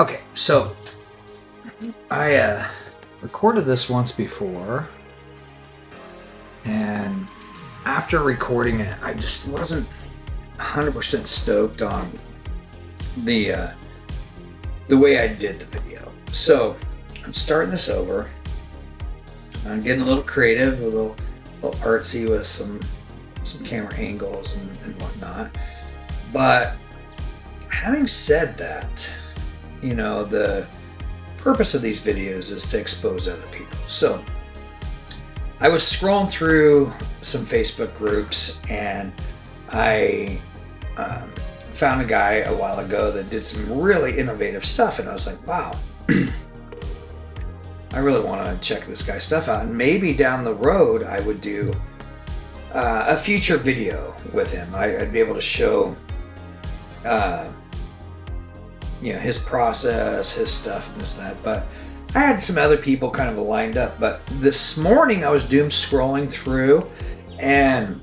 Okay, so I recorded this once before, and after recording it, I just wasn't 100% stoked on the way I did the video. So I'm starting this over. I'm getting a little creative, a little artsy with some camera angles and whatnot. But having said that, you know, the purpose of these videos is to expose other people. So I was scrolling through some Facebook groups, and I found a guy a while ago that did some really innovative stuff, and I was like, wow, I really want to check this guy's stuff out, and maybe down the road I would do a future video with him. I'd be able to show his process, his stuff, and this and that. But I had some other people kind of lined up. But this morning I was doom scrolling through, and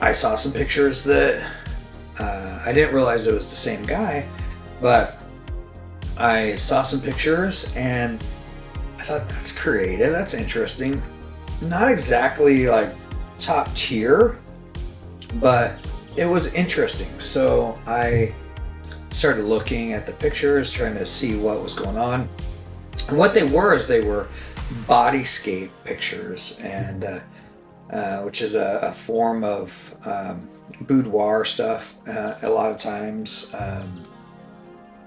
I saw some pictures that I didn't realize it was the same guy, but I saw some pictures and I thought, that's creative, that's interesting. Not exactly like top tier, but it was interesting. So I started looking at the pictures, trying to see what was going on. And what they were bodyscape pictures, and which is a form of boudoir stuff. A lot of times,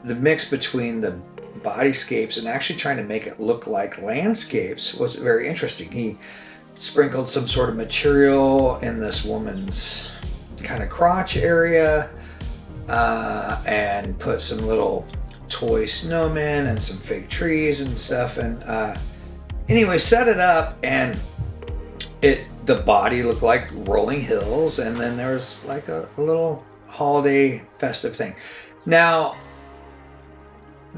the mix between the bodyscapes and actually trying to make it look like landscapes was very interesting. He sprinkled some sort of material in this woman's kind of crotch area, and put some little toy snowmen and some fake trees and stuff. And anyway, set it up, and the body looked like rolling hills, and then there was like a little holiday festive thing. Now,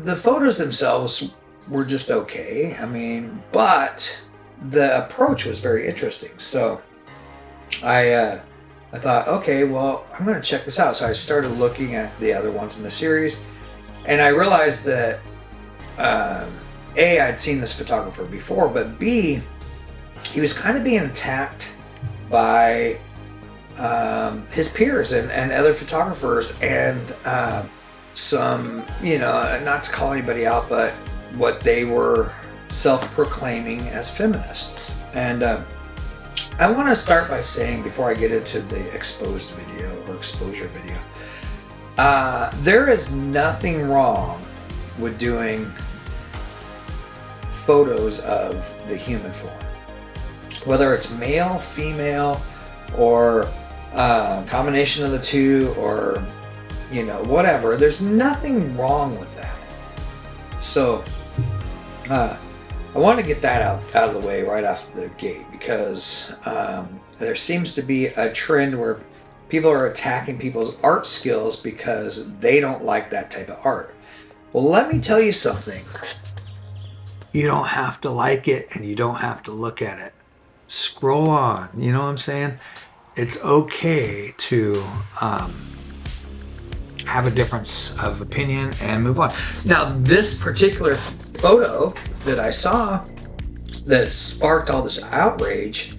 the photos themselves were just okay. I mean, but the approach was very interesting. So I thought, okay, well, I'm going to check this out. So I started looking at the other ones in the series, and I realized that A, I'd seen this photographer before, but B, he was kind of being attacked by his peers and other photographers, and some, not to call anybody out, but what they were self-proclaiming as feminists. And I want to start by saying, before I get into the exposed video or exposure video, there is nothing wrong with doing photos of the human form. Whether it's male, female, or combination of the two, or whatever, there's nothing wrong with that. So I want to get that out of the way right off the gate, because there seems to be a trend where people are attacking people's art skills because they don't like that type of art. Well, let me tell you something. You don't have to like it, and you don't have to look at it. Scroll on. You know what I'm saying? It's okay to have a difference of opinion and move on. Now, this particular photo that I saw that sparked all this outrage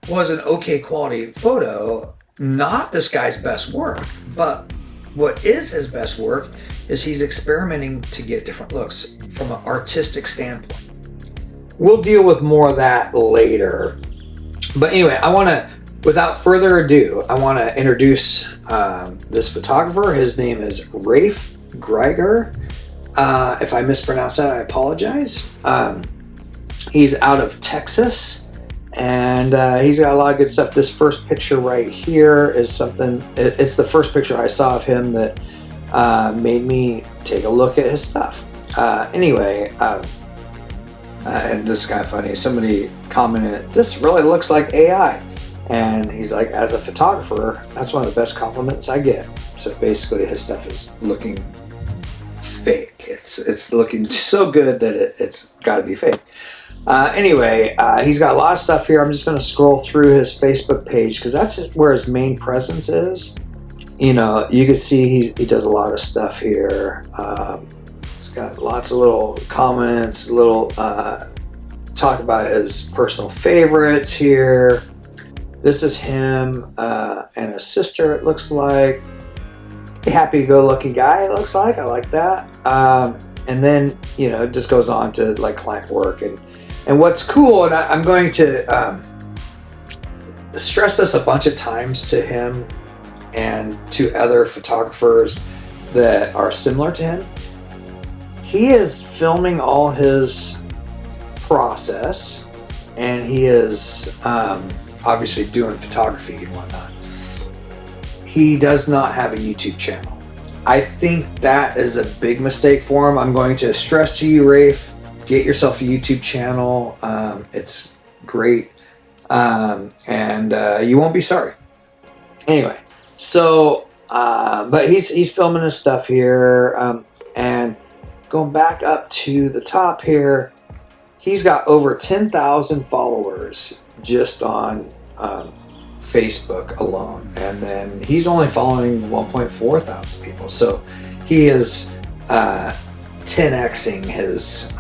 was an okay quality photo. Not this guy's best work, but what is his best work is he's experimenting to get different looks from an artistic standpoint. We'll deal with more of that later. But anyway, without further ado, I want to introduce this photographer. His name is Rafe Grigar. If I mispronounce that, I apologize. He's out of Texas, and he's got a lot of good stuff. This first picture right here is something, it's the first picture I saw of him that made me take a look at his stuff. Anyway, and this is kind of funny. Somebody commented, "This really looks like AI." And he's like, as a photographer, that's one of the best compliments I get. So basically his stuff is looking fake. It's looking so good that it's got to be fake. Anyway, he's got a lot of stuff here. I'm just going to scroll through his Facebook page because that's where his main presence is. you know, you can see he does a lot of stuff here. He's got lots of little comments, little talk about his personal favorites here. This is him and his sister, it looks like. Happy-go-lucky guy, it looks like. I like that. And then, you know, it just goes on to like client work. And what's cool, and I'm going to stress this a bunch of times to him and to other photographers that are similar to him. He is filming all his process, and he is obviously doing photography and whatnot. He does not have a YouTube channel. I think that is a big mistake for him. I'm going to stress to you, Rafe, get yourself a YouTube channel. It's great, and you won't be sorry. Anyway, so but he's filming his stuff here, and going back up to the top here, he's got over 10,000 followers just on Facebook alone, and then he's only following 1.4 thousand people. So he is 10xing his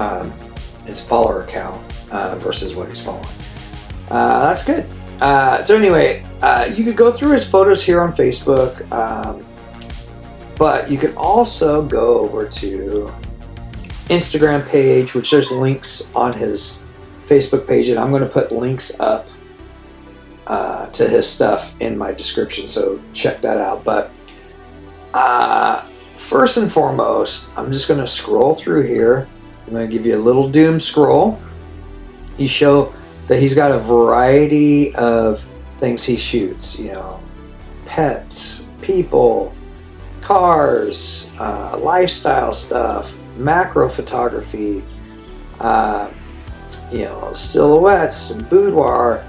follower count versus what he's following. That's good. So anyway, you could go through his photos here on Facebook, but you can also go over to Instagram page, which there's links on his Facebook page, and I'm going to put links up to his stuff in my description, so check that out. But first and foremost, I'm just going to scroll through here. I'm going to give you a little doom scroll. You show that he's got a variety of things he shoots, you know, pets, people, cars, lifestyle stuff, macro photography, you know, silhouettes and boudoir,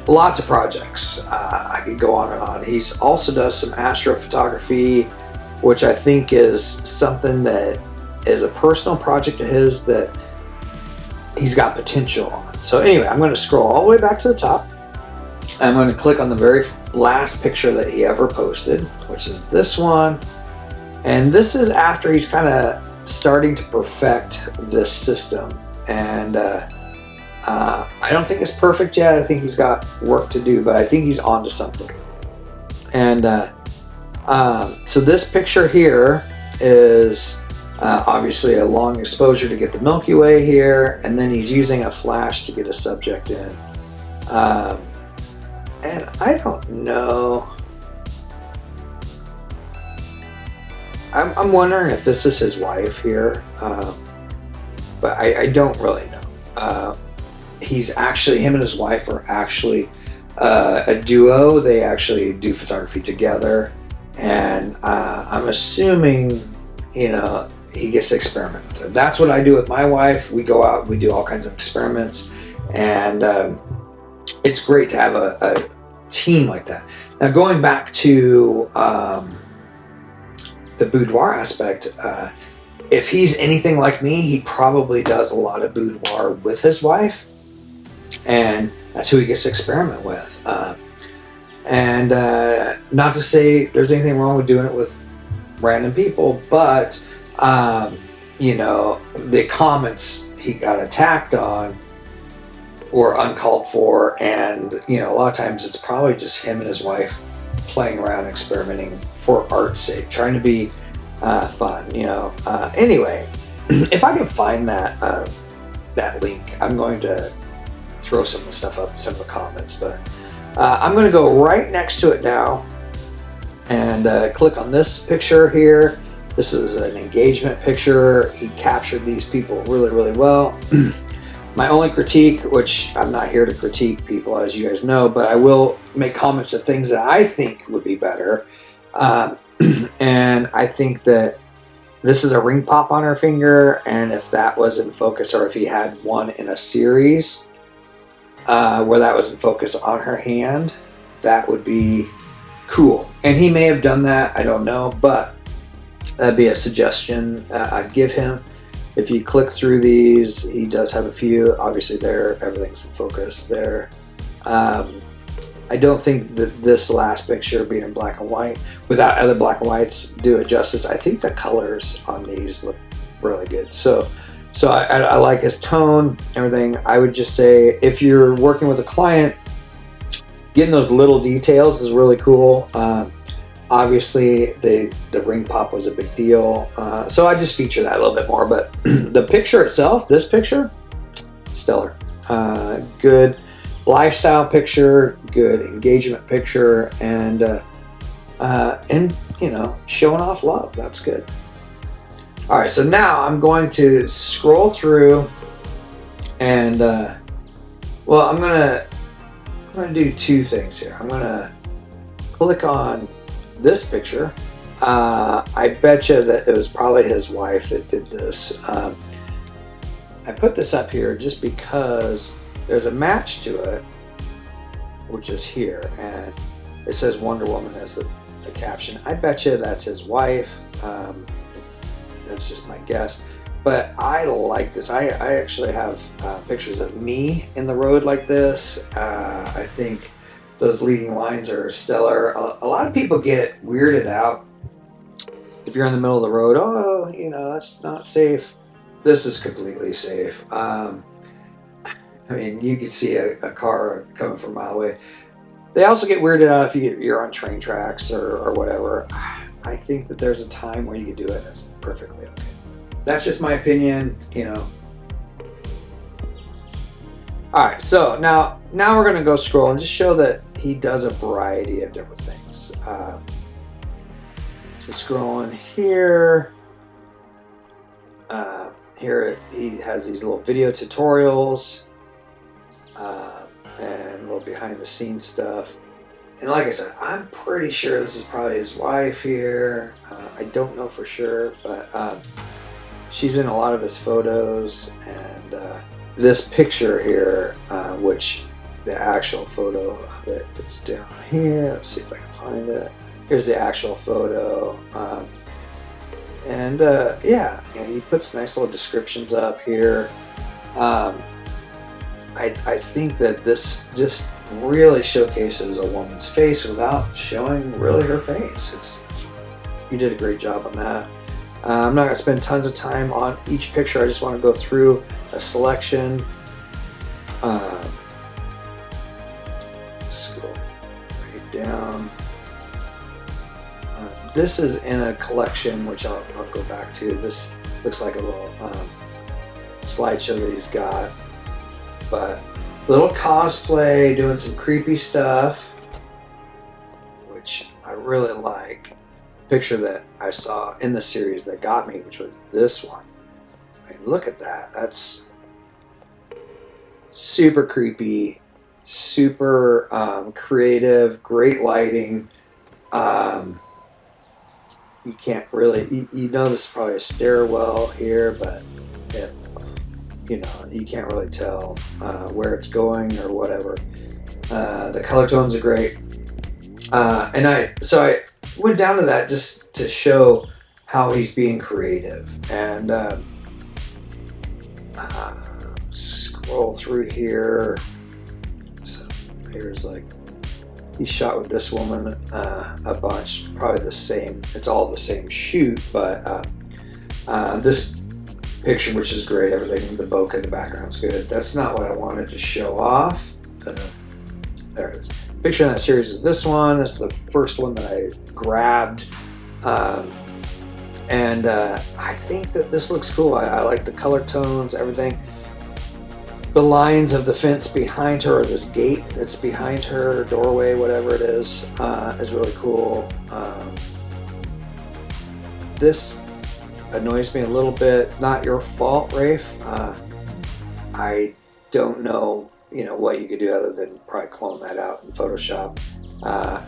lots of projects. I could go on and on. He's also does some astrophotography, which I think is something that is a personal project of his that he's got potential on. So anyway, I'm going to scroll all the way back to the top. I'm going to click on the very last picture that he ever posted, which is this one. And this is after he's kind of starting to perfect this system. And I don't think it's perfect yet. I think he's got work to do, but I think he's onto something. And so this picture here is obviously a long exposure to get the Milky Way here, and then he's using a flash to get a subject in. And I don't know. I'm wondering if this is his wife here, but I don't really know. He's actually, him and his wife are actually a duo. They actually do photography together, and I'm assuming, you know, he gets to experiment with her. That's what I do with my wife. We go out, we do all kinds of experiments, and it's great to have a team like that. Now, going back to the boudoir aspect, if he's anything like me, he probably does a lot of boudoir with his wife, and that's who he gets to experiment with. And not to say there's anything wrong with doing it with random people, but you know, the comments he got attacked on were uncalled for, and you know, a lot of times it's probably just him and his wife playing around, experimenting for art's sake, trying to be fun, you know. Anyway, if I can find that link, I'm going to throw some of the stuff up, some of the comments, but I'm going to go right next to it now and click on this picture here. This is an engagement picture. He captured these people really, really well. My only critique, which I'm not here to critique people, as you guys know, but I will make comments of things that I think would be better. And I think that this is a ring pop on her finger, and if that was in focus, or if he had one in a series where that was in focus on her hand, that would be cool. And he may have done that, I don't know, but that'd be a suggestion I'd give him. If you click through these, he does have a few. Obviously there, everything's in focus there. I don't think that this last picture being in black and white, without other black and whites, do it justice. I think the colors on these look really good. So I like his tone, everything. I would just say if you're working with a client, getting those little details is really cool. Obviously, the ring pop was a big deal. So I just feature that a little bit more. But the picture itself, this picture, stellar. Good lifestyle picture, good engagement picture, and you know, showing off love. That's good. All right, so now I'm going to scroll through, and well, I'm gonna do two things here. I'm gonna click on this picture. I bet you that it was probably his wife that did this. I put this up here just because there's a match to it, which is here, and it says Wonder Woman as the caption. I bet you that's his wife. That's just my guess. But I like this. I actually have pictures of me in the road like this. I think those leading lines are stellar. A lot of people get weirded out if you're in the middle of the road. Oh, you know, that's not safe. This is completely safe. I mean, you can see a car coming from a mile away. They also get weirded out if you're on train tracks or whatever. I think that there's a time where you can do it and it's perfectly okay. That's just my opinion, you know. All right, so now we're gonna go scroll and just show that he does a variety of different things. So scrolling here. Here he has these little video tutorials and a little behind the scenes stuff. And like I said, I'm pretty sure this is probably his wife here. I don't know for sure, but she's in a lot of his photos. And this picture here, which the actual photo of it is down here. Let's see if I can find it. Here's the actual photo. Yeah, he puts nice little descriptions up here. I think that this just really showcases a woman's face without showing really her face. You did a great job on that. I'm not going to spend tons of time on each picture. I just want to go through a selection. Scroll right down. This is in a collection, which I'll go back to. This looks like a little slideshow that he's got. But little cosplay, doing some creepy stuff, which I really like. The picture that I saw in the series that got me, which was this one. I mean, look at that. That's super creepy, super creative, great lighting. You can't really, you know, this is probably a stairwell here, but you know, you can't really tell where it's going or whatever. The color tones are great. So I went down to that just to show how he's being creative. And scroll through here. So here's like, he shot with this woman a bunch, probably the same, it's all the same shoot, but this picture, which is great, everything, the bokeh in the background's good. That's not what I wanted to show off. There it is. The picture in that series is this one. It's the first one that I grabbed. I think that this looks cool. I like the color tones, everything. The lines of the fence behind her, or this gate that's behind her, doorway, whatever it is really cool. This annoys me a little bit. Not your fault, Rafe. I don't know, what you could do other than probably clone that out in Photoshop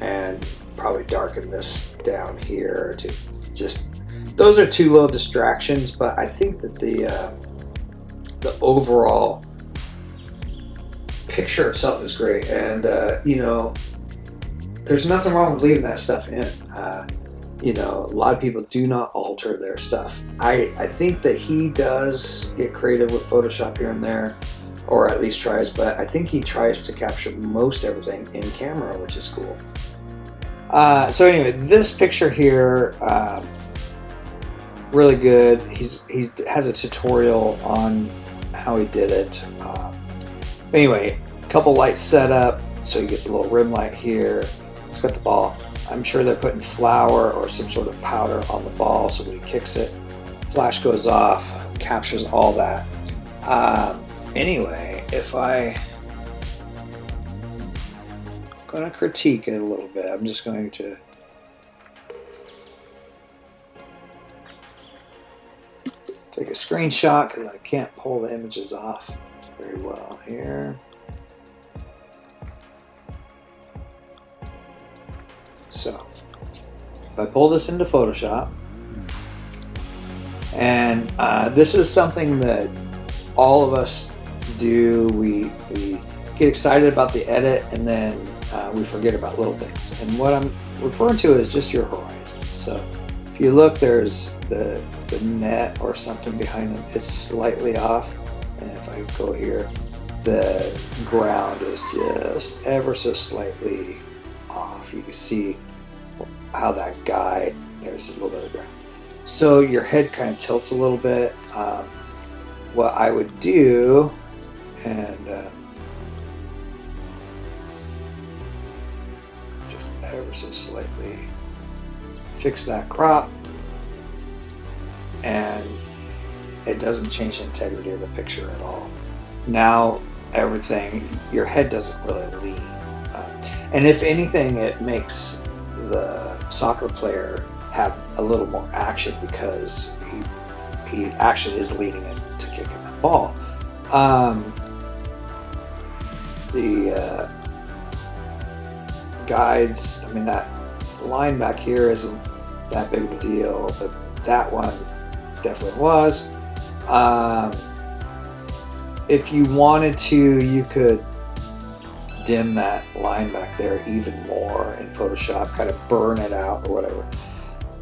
and probably darken this down here to just. Those are two little distractions, but I think that the overall picture itself is great, and there's nothing wrong with leaving that stuff in. A lot of people do not alter their stuff. I think that he does get creative with Photoshop here and there, or at least tries, but I think he tries to capture most everything in camera, which is cool. So anyway, this picture here, really good. He has a tutorial on how he did it. Anyway, a couple lights set up, so he gets a little rim light here. It's got the ball. I'm sure they're putting flour or some sort of powder on the ball, so when he kicks it, flash goes off, captures all that. Anyway, if I'm going to critique it a little bit, I'm just going to take a screenshot because I can't pull the images off very well here. So, if I pull this into Photoshop, and this is something that all of us do. We get excited about the edit, and then we forget about little things. And what I'm referring to is just your horizon. So if you look, there's the net or something behind them. It's slightly off. And if I go here, the ground is just ever so slightly off. You can see how that guide, there's a little bit of the ground. So your head kind of tilts a little bit. What I would do, and just ever so slightly fix that crop, and it doesn't change the integrity of the picture at all. Now everything, your head doesn't really lean, and if anything, it makes the soccer player have a little more action because he actually is leaning into kicking that ball. The guides, I mean, that line back here isn't that big of a deal, but that one definitely was. If you wanted to, you could dim that line back there even more in Photoshop, kind of burn it out or whatever.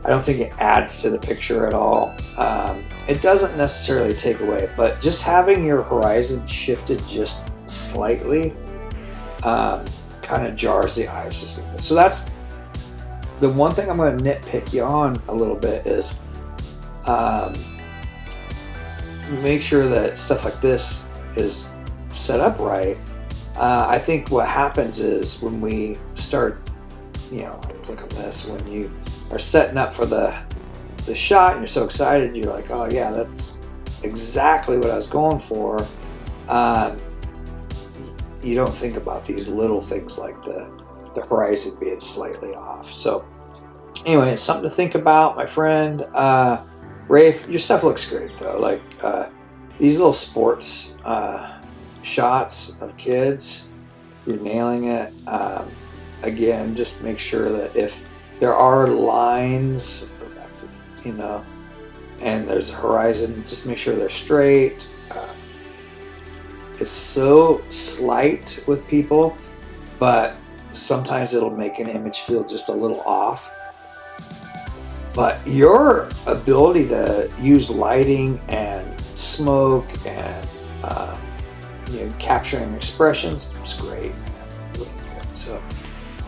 I don't think it adds to the picture at all. It doesn't necessarily take away, but just having your horizon shifted just slightly kind of jars the eyes just a little bit. So that's the one thing I'm going to nitpick you on a little bit is make sure that stuff like this is set up right. I think what happens is when we start, I click on this, when you are setting up for the shot and you're so excited, you're like, oh yeah, that's exactly what I was going for. You don't think about these little things like the horizon being slightly off. So anyway, it's something to think about, my friend. Rafe, your stuff looks great though. Like these little sports shots of kids, you're nailing it. Again, just make sure that if there are lines, go back to, and there's a horizon, just make sure they're straight. It's so slight with people, but sometimes it'll make an image feel just a little off. But your ability to use lighting and smoke and capturing expressions is great, man. Really good. So,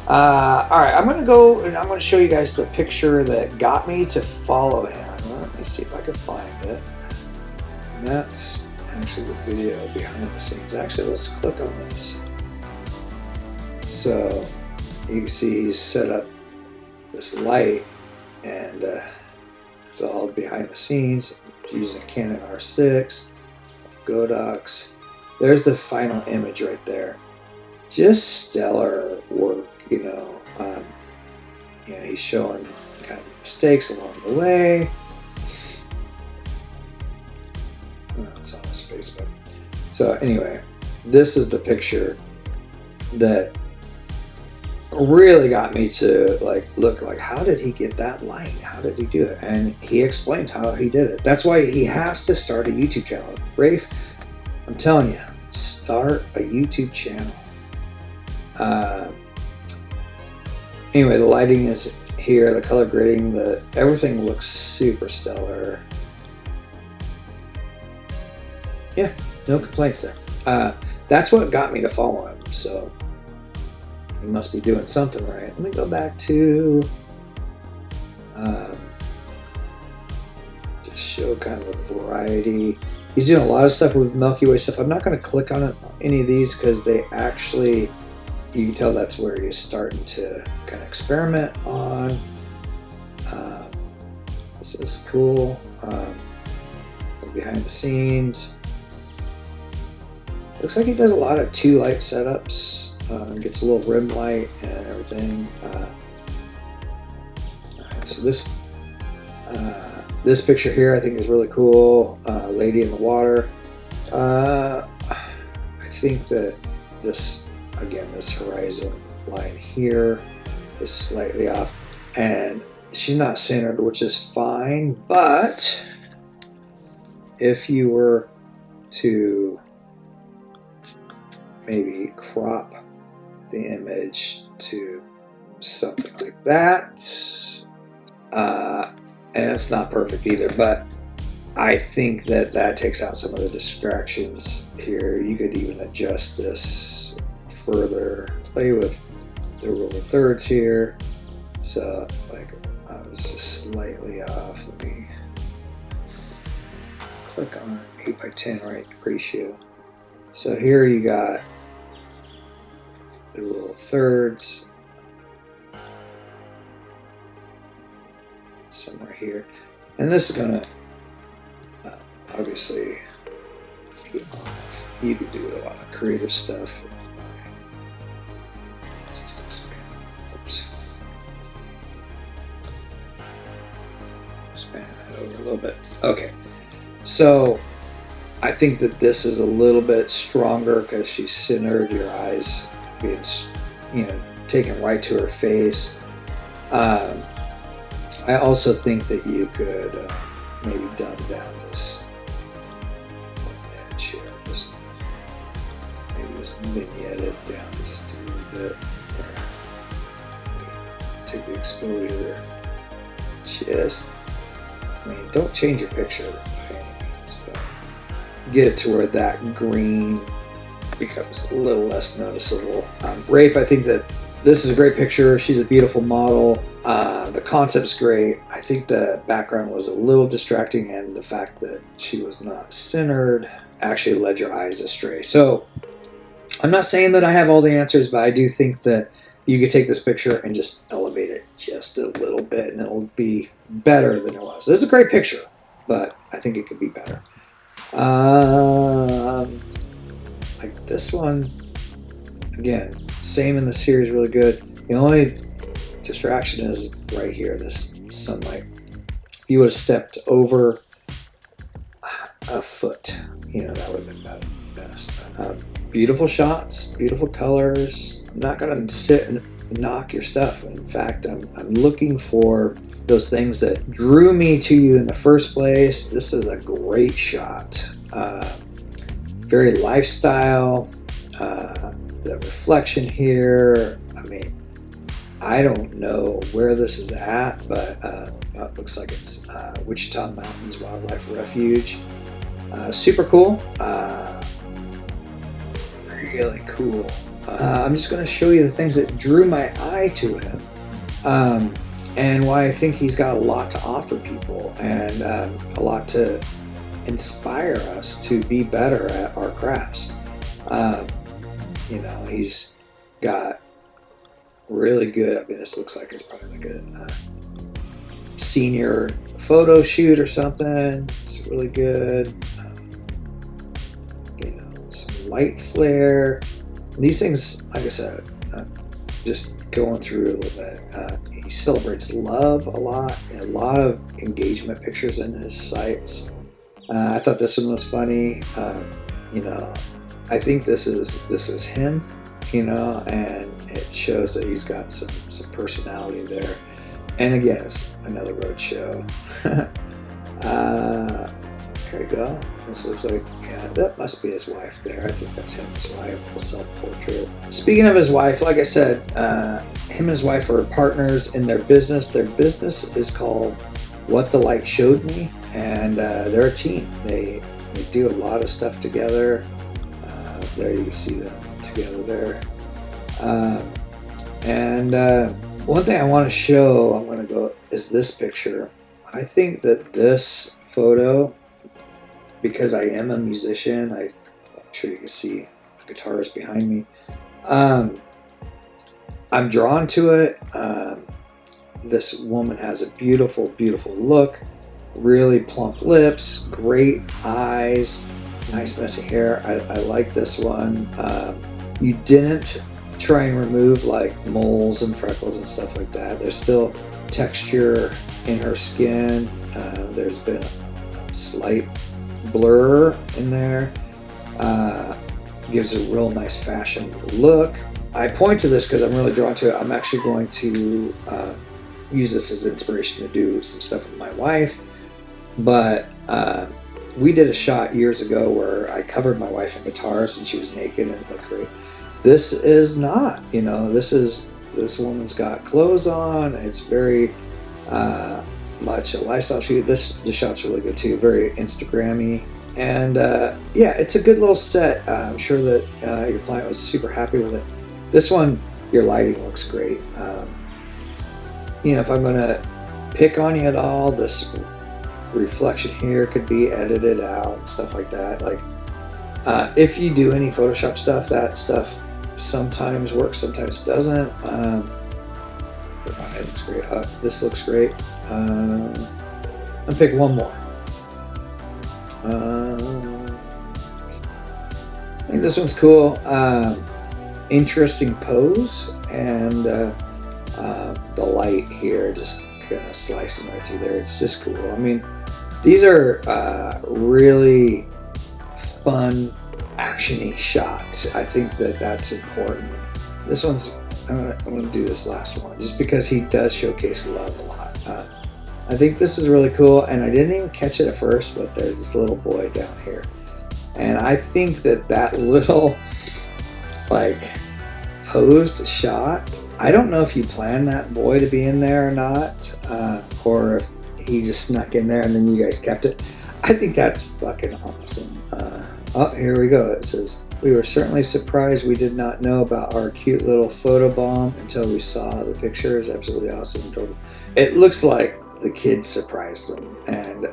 all right, I'm going to go and I'm going to show you guys the picture that got me to follow him. Let me see if I can find it. And that's actually the video behind the scenes. Actually, let's click on this. So you can see he's set up this light, and it's all behind the scenes. Using a Canon R6, Godox. There's the final image right there. Just stellar work, he's showing kind of the mistakes along the way. Oh, it's on his Facebook. So anyway, this is the picture that really got me to look how did he get that light? How did he do it? And he explains how he did it. That's why he has to start a YouTube channel. Rafe, I'm telling you, start a YouTube channel. Anyway, the lighting is here, the color grading, everything looks super stellar. Yeah, no complaints there. That's what got me to follow him. So he must be doing something right. Let me go back to just show kind of a variety. He's doing a lot of stuff with Milky Way stuff. I'm not going to click on any of these because they actually, you can tell that's where he's starting to kind of experiment on. This is cool. Behind the scenes. Looks like he does a lot of 2 light setups. Gets a little rim light and everything. Alright, so this picture here I think is really cool. Lady in the water. I think that this horizon line here is slightly off, and she's not centered, which is fine, but if you were to maybe crop the image to something like that, and it's not perfect either, but I think that takes out some of the distractions here. You could even adjust this further, play with the rule of thirds here. So like I was just slightly off. Let me click on 8:10 right ratio. So here you got the rule of thirds somewhere here, and this is gonna obviously you could do a lot of creative stuff by just expand that over a little bit. Okay, so I think that this is a little bit stronger because she's centered, your eyes being, taken right to her face. I also think that you could maybe dumb down this edge here. Maybe just vignette it down just a little bit. Take the exposure. Don't change your picture by any means, but get it to where that green becomes a little less noticeable. Rafe, I think that this is a great picture. She's a beautiful model. The concept's great. I think the background was a little distracting, and the fact that she was not centered actually led your eyes astray. So I'm not saying that I have all the answers, but I do think that you could take this picture and just elevate it just a little bit, and it'll be better than it was. This is a great picture, but I think it could be better. Like this one, again, same in the series, really good. The only distraction is right here, this sunlight. If you would have stepped over a foot, that would have been best. Beautiful shots, beautiful colors. I'm not gonna sit and knock your stuff. In fact, I'm looking for those things that drew me to you in the first place. This is a great shot. Very lifestyle. The reflection here, I don't know where this is at, but it looks like it's Wichita Mountains Wildlife Refuge. Super cool. Really cool. I'm just going to show you the things that drew my eye to him, and why I think he's got a lot to offer people, and a lot to inspire us to be better at our crafts. He's got really good, this looks like it's probably like a senior photo shoot or something. It's really good. Some light flare. These things, like I said, just going through a little bit. He celebrates love a lot of engagement pictures in his sites. I thought this one was funny. I think this is him, and it shows that he's got some personality there. And again, it's another road show. There we go. This looks like, that must be his wife there. I think that's him, his wife, a self-portrait. Speaking of his wife, like I said, him and his wife are partners in their business. Their business is called What the Light Showed Me, and they're a team. They do a lot of stuff together. there you can see them together there. And one thing I want to show, I'm going to go, is this picture. I think that this photo, because I am a musician, I'm sure you can see the guitarist behind me. I'm drawn to it. This woman has a beautiful, beautiful look, really plump lips, great eyes, nice messy hair. I like this one. You didn't try and remove like moles and freckles and stuff like that. There's still texture in her skin. There's been a slight blur in there. Gives a real nice fashion look. I point to this because I'm really drawn to it. I'm actually going to use this as inspiration to do some stuff with my wife. But we did a shot years ago where I covered my wife in guitars and she was naked and it looked great. This is not, this woman's got clothes on. It's very much a lifestyle shoot. This shot's really good too, very Instagram-y. And yeah, it's a good little set. I'm sure that your client was super happy with it. This one, your lighting looks great. If I'm going to pick on you at all, this reflection here could be edited out and stuff like that. Like, if you do any Photoshop stuff, that stuff sometimes works, sometimes doesn't. It looks great. This looks great. I'll pick one more. I think this one's cool. Interesting pose, and the light here just kind of slicing right through there. It's just cool. I mean, these are really fun, actiony shots. I think that that's important. This one's, I'm gonna do this last one just because he does showcase love a lot. I think this is really cool, and I didn't even catch it at first, but there's this little boy down here, and I think that little like posed shot, I don't know if you planned that boy to be in there or not, or if he just snuck in there and then you guys kept it. I think that's fucking awesome. Oh, here we go. It says, "We were certainly surprised. We did not know about our cute little photo bomb until we saw the pictures. Absolutely awesome." It looks like the kids surprised them, and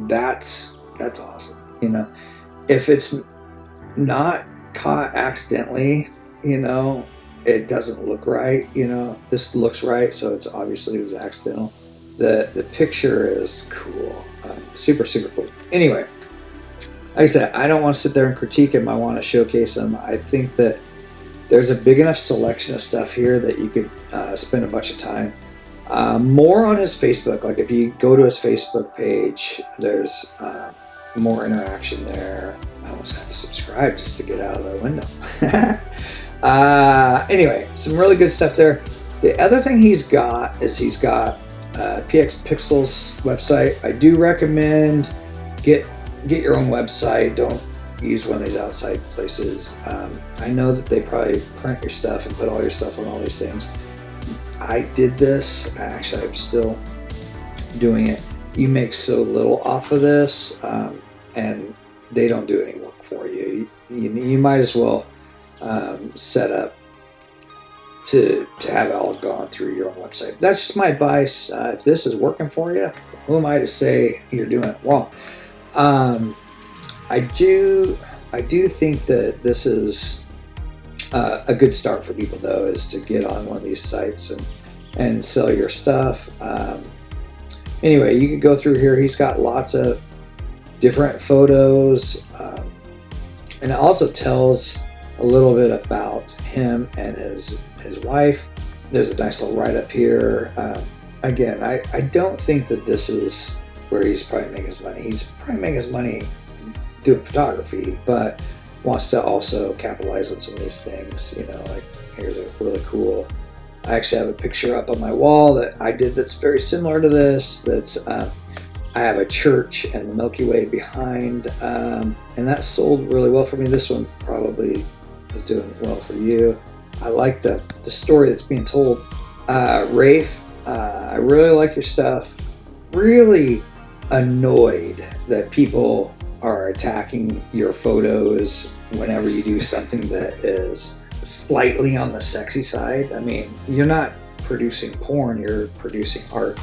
that's awesome. If it's not caught accidentally, it doesn't look right. This looks right, so it was accidental. The picture is cool, super, super cool. Anyway, like I said, I don't want to sit there and critique him. I want to showcase him. I think that there's a big enough selection of stuff here that you could spend a bunch of time. More on his Facebook. Like if you go to his Facebook page, there's more interaction there. I almost had to subscribe just to get out of the window. Anyway, some really good stuff there. The other thing he's got PX Pixels website. I do recommend get your own website. Don't use one of these outside places. I know that they probably print your stuff and put all your stuff on all these things. I did this. Actually, I'm still doing it. You make so little off of this, and they don't do any work for you. You might as well set up to have it all gone through your own website. That's just my advice. If this is working for you, who am I to say you're doing it wrong? I do think that this is a good start for people, though, is to get on one of these sites and sell your stuff. Anyway, you can go through here. He's got lots of different photos, and it also tells a little bit about him and his wife. There's a nice little write-up here. Again, I don't think that this is where he's probably making his money. He's probably making his money doing photography, but wants to also capitalize on some of these things. Like here's a really cool, I actually have a picture up on my wall that I did that's very similar to this. That's I have a church and the Milky Way behind, and that sold really well for me. This one probably is doing well for you. I like the story that's being told. Rafe, I really like your stuff. Really annoyed that people are attacking your photos whenever you do something that is slightly on the sexy side. I mean, you're not producing porn, you're producing art.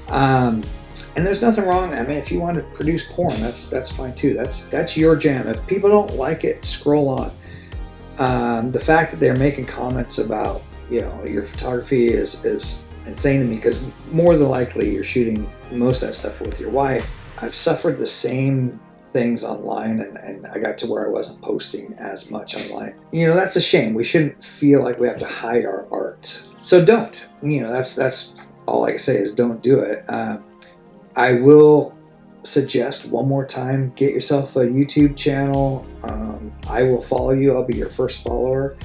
And there's nothing wrong. I mean, if you want to produce porn, that's fine too. That's your jam. If people don't like it, scroll on. The fact that they're making comments about, you know, your photography is insane to me, because more than likely you're shooting most of that stuff with your wife. I've suffered the same things online, and I got to where I wasn't posting as much online. You know, that's a shame. We shouldn't feel like we have to hide our art. So don't. You know, that's all I can say is don't do it. I will suggest one more time, get yourself a YouTube channel. I will follow you. I'll be your first follower.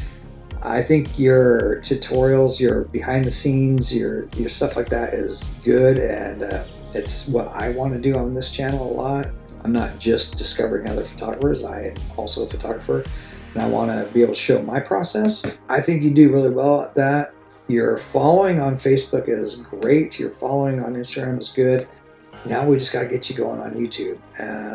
I think your tutorials, your behind the scenes, your stuff like that is good, and it's what I want to do on this channel a lot. I'm not just discovering other photographers, I am also a photographer, and I want to be able to show my process. I think you do really well at that. Your following on Facebook is great. Your following on Instagram is good. Now we just got to get you going on YouTube.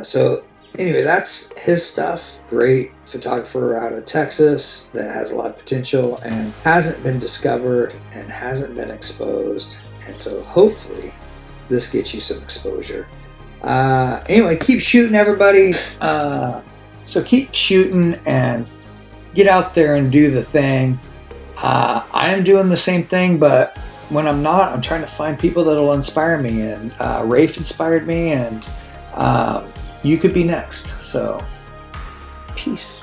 So anyway, that's his stuff. Great photographer out of Texas that has a lot of potential and hasn't been discovered and hasn't been exposed. And so hopefully this gets you some exposure. Anyway, keep shooting, everybody. So keep shooting and get out there and do the thing. I am doing the same thing, but when I'm not, I'm trying to find people that will inspire me. And Rafe inspired me, and you could be next. So, peace.